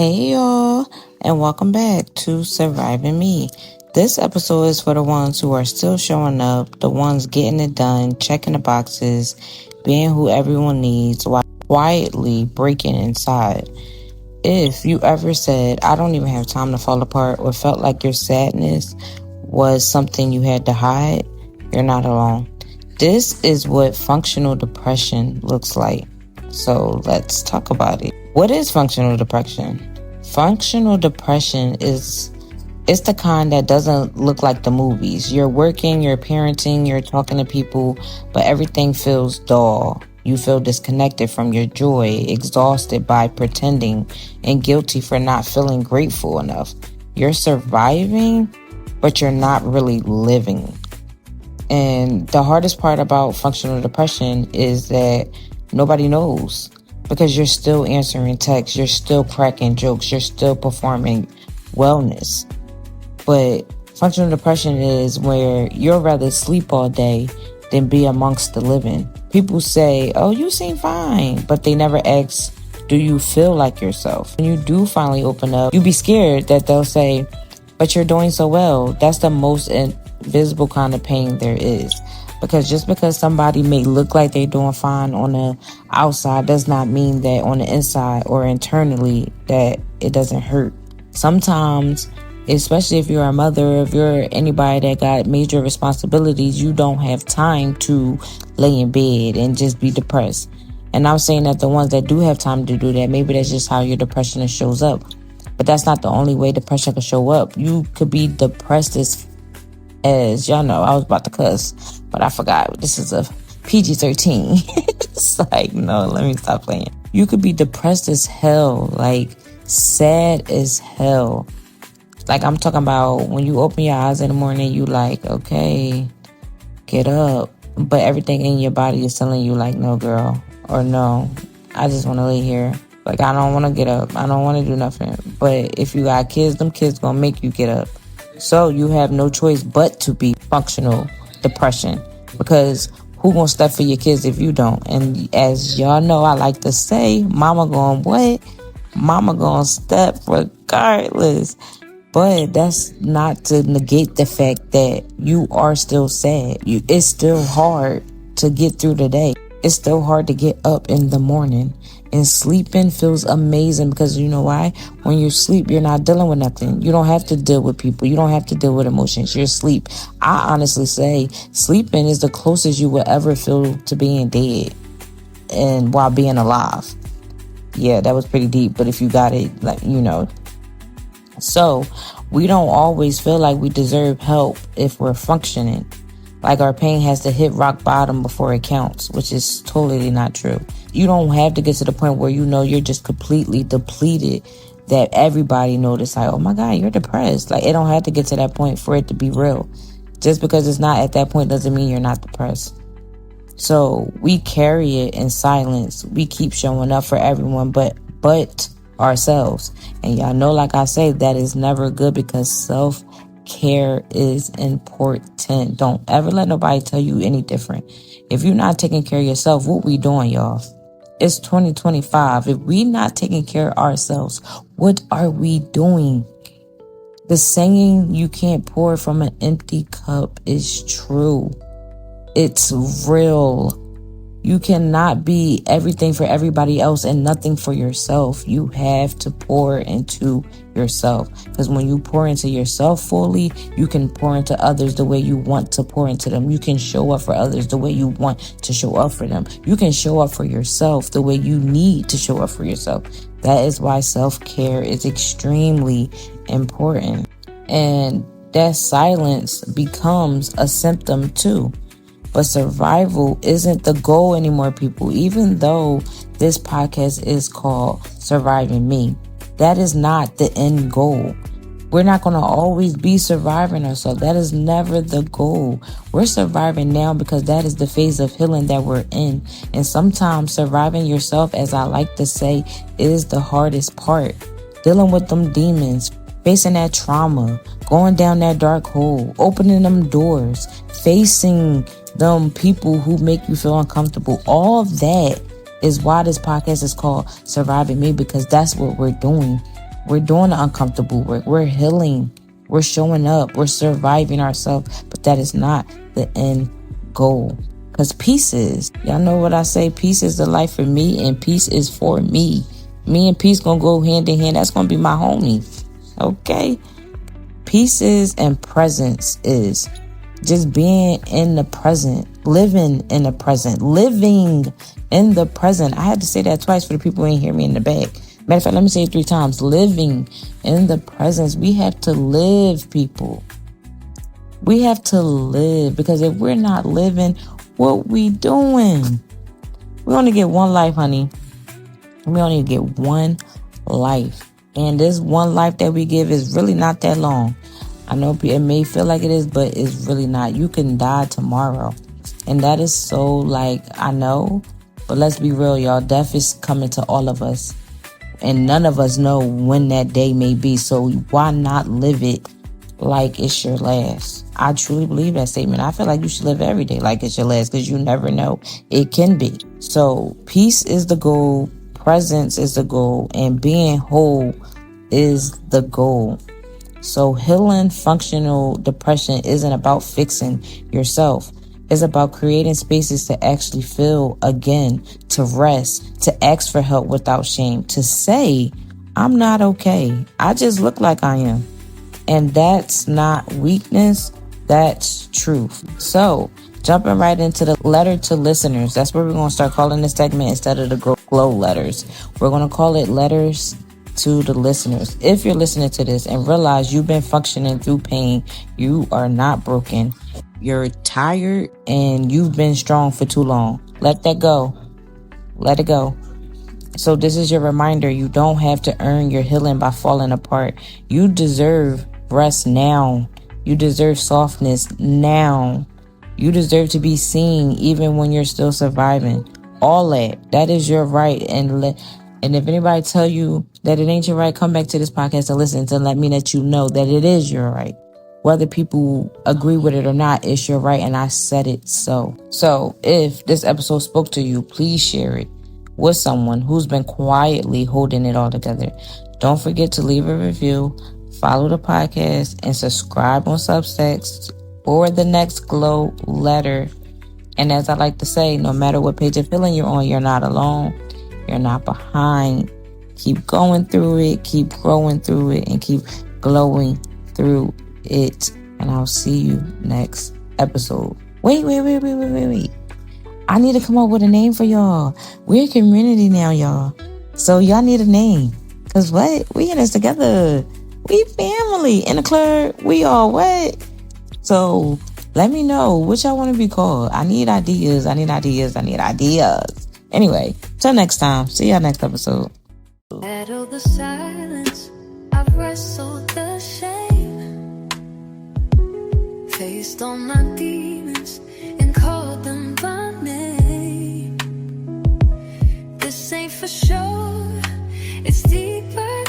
Hey y'all, and welcome back to Surviving Me. This episode is for the ones who are still showing up, the ones getting it done, checking the boxes, being who everyone needs while quietly breaking inside. If you ever said, I don't even have time to fall apart, or felt like your sadness was something you had to hide, you're not alone. This is what functional depression looks like. So let's talk about it. What is functional depression? Functional depression it's the kind that doesn't look like the movies. You're working, you're parenting, you're talking to people, but everything feels dull. You feel disconnected from your joy, exhausted by pretending, and guilty for not feeling grateful enough. You're surviving, but you're not really living. And the hardest part about functional depression is that nobody knows, because you're still answering texts, you're still cracking jokes, you're still performing wellness. But functional depression is where you'd rather sleep all day than be amongst the living. People say, oh, you seem fine, but they never ask, do you feel like yourself? When you do finally open up, you be scared that they'll say, but you're doing so well. That's the most invisible kind of pain there is. Because just because somebody may look like they're doing fine on the outside does not mean that on the inside or internally that it doesn't hurt. Sometimes, especially if you're a mother, if you're anybody that got major responsibilities, you don't have time to lay in bed and just be depressed. And I'm saying that the ones that do have time to do that, maybe that's just how your depression shows up. But that's not the only way depression can show up. You could be depressed as y'all know, I was about to cuss, but I forgot. This is a PG-13. It's like, no, let me stop playing. You could be depressed as hell, like sad as hell. Like I'm talking about when you open your eyes in the morning, you like, okay, get up. But everything in your body is telling you like, no, girl, or no, I just want to lay here. Like, I don't want to get up. I don't want to do nothing. But if you got kids, them kids gonna make you get up. So you have no choice but to be functional depression, because who gonna step for your kids if you don't? And as y'all know, I like to say, mama gonna what? Mama gonna step regardless. But that's not to negate the fact that you are still sad. It's still hard to get through the day. It's still hard to get up in the morning. And sleeping feels amazing, because you know why? When you sleep, you're not dealing with nothing. You don't have to deal with people. You don't have to deal with emotions. You're asleep. I honestly say sleeping is the closest you will ever feel to being dead and while being alive. Yeah, that was pretty deep. But if you got it, like, you know. So we don't always feel like we deserve help if we're functioning. Like our pain has to hit rock bottom before it counts, which is totally not true. You don't have to get to the point where you know you're just completely depleted, that everybody notice like, oh my God, you're depressed. Like, it don't have to get to that point for it to be real. Just because it's not at that point doesn't mean you're not depressed. So we carry it in silence. We keep showing up for everyone but ourselves. And y'all know, like I say, that is never good, because self-care is important. Don't ever let nobody tell you any different. If you're not taking care of yourself, what we doing, y'all? It's 2025. If we not taking care of ourselves, what are we doing? The saying, you can't pour from an empty cup, is true. It's real. You cannot be everything for everybody else and nothing for yourself. You have to pour into yourself, because when you pour into yourself fully, you can pour into others the way you want to pour into them. You can show up for others the way you want to show up for them. You can show up for yourself the way you need to show up for yourself. That is why self-care is extremely important. And that silence becomes a symptom too. But survival isn't the goal anymore, people. Even though this podcast is called Surviving Me, that is not the end goal. We're not going to always be surviving ourselves. That is never the goal. We're surviving now because that is the phase of healing that we're in. And sometimes surviving yourself, as I like to say, is the hardest part. Dealing with them demons, facing that trauma, going down that dark hole, opening them doors, facing them people who make you feel uncomfortable. All that is why this podcast is called Surviving Me, because that's what we're doing. We're doing the uncomfortable work. We're healing. We're showing up. We're surviving ourselves. But that is not the end goal. Because peace is. Y'all know what I say? Peace is the life for me, and peace is for me. Me and peace gonna go hand in hand. That's gonna be my homie. Okay? Peace is, and presence is. Just being in the present, living in the present, living in the present. I had to say that twice for the people who ain't hear me in the back. Matter of fact, let me say it 3 times. Living in the presence. We have to live, people. We have to live, because if we're not living, what we doing? We only get one life, honey. We only get one life. And this one life that we give is really not that long. I know it may feel like it is, but it's really not. You can die tomorrow. And that is so, like, I know. But let's be real, y'all. Death is coming to all of us. And none of us know when that day may be. So why not live it like it's your last? I truly believe that statement. I feel like you should live every day like it's your last, because you never know. It can be. So peace is the goal. Presence is the goal. And being whole is the goal. So healing functional depression isn't about fixing yourself. It's about creating spaces to actually feel again, to rest, to ask for help without shame, to say, I'm not okay. I just look like I am. And that's not weakness. That's truth. So jumping right into the letter to listeners. That's what we're going to start calling this segment instead of the glow letters. We're going to call it letters to the listeners. If you're listening to this and realize you've been functioning through pain, you are not broken. You're tired and you've been strong for too long. Let that go. Let it go. So this is your reminder. You don't have to earn your healing by falling apart. You deserve rest now. You deserve softness now. You deserve to be seen even when you're still surviving. All that is your right. And if anybody tell you that it ain't your right, come back to this podcast and listen to let me let you know that it is your right. Whether people agree with it or not, it's your right, and I said it so. So if this episode spoke to you, please share it with someone who's been quietly holding it all together. Don't forget to leave a review, follow the podcast, and subscribe on Substacks for the next glow letter. And as I like to say, no matter what page of healing you're on, you're not alone. You're not behind. Keep going through it, keep growing through it, and keep glowing through it. And I'll see you next episode. Wait. I need to come up with a name for y'all. We're a community now, y'all. So y'all need a name. Cause what? We in this together. We family. In the club, we all what? So let me know what y'all want to be called. I need ideas. Anyway, till next time. See y'all next episode. Battle the silence, I've wrestled the shame, faced all my demons and called them by name. This ain't for sure, it's deeper